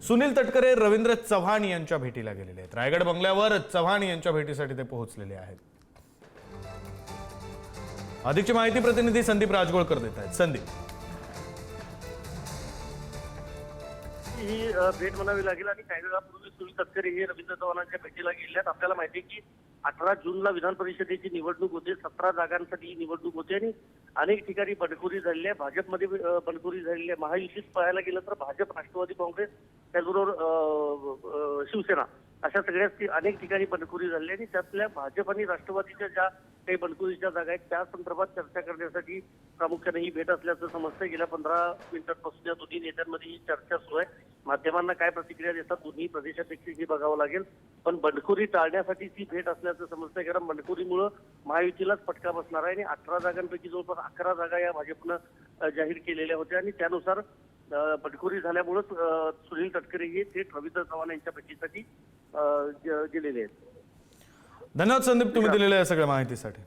सुनील तटकरे रवींद्र चव्हाण यांच्या भेटीला गेलेले आहेत। रायगड बंगल्यावर चव्हाण यांच्या भेटीसाठी ते पोहोचलेले आहेत। अधिकची माहिती प्रतिनिधी संदीप राजगोळकर देत आहेत। संदीप, ही भेट म्हणावी लागेल आणि काही वेळापूर्वी सुनील तटकरे हे रवींद्र चव्हाणांच्या भेटीला गेले आहेत। आपल्याला माहिती आहे की 18 जूनला विधान परिषदेची निवडणूक होते, 17 जागांसाठी ही निवडणूक होते आणि अनेक ठिकाणी बंडखोरी झालेली आहे। भाजपमध्ये बंडखोरी झालेली आहे। महायुतीत पाहायला गेलं तर भाजप, राष्ट्रवादी काँग्रेस त्याचबरोबर शिवसेना अशा सगळ्याच अनेक ठिकाणी बंडखोरी झाली आणि त्यातल्या भाजप आणि राष्ट्रवादीच्या ज्या काही बंडखोरीच्या जागा आहेत त्या संदर्भात चर्चा करण्यासाठी प्रामुख्याने ही भेट असल्याचं समजतं। गेल्या 15 मिनिटांपासून या दोन्ही नेत्यांमध्ये ही चर्चा सुरू आहे। माध्यमांना काय प्रतिक्रिया देतात दोन्ही प्रदेशाध्यक्ष हे बघावं लागेल, पण बंडखोरी टाळण्यासाठी ती भेट असल्याचं समजतंय। कारण बंडखोरीमुळे महायुतीलाच फटका बसणार आहे आणि 18 जागांपैकी जवळपास 11 जागा या भाजपनं जाहीर केलेल्या होत्या आणि त्यानुसार बंडखोरी झाल्यामुळेच सुनील तटकरे हे थेट रवींद्र चव्हाण यांच्या भेटीसाठी गेलेले आहेत। धन्यवाद संदीप, तुम्ही दिलेल्या या सगळ्या माहितीसाठी।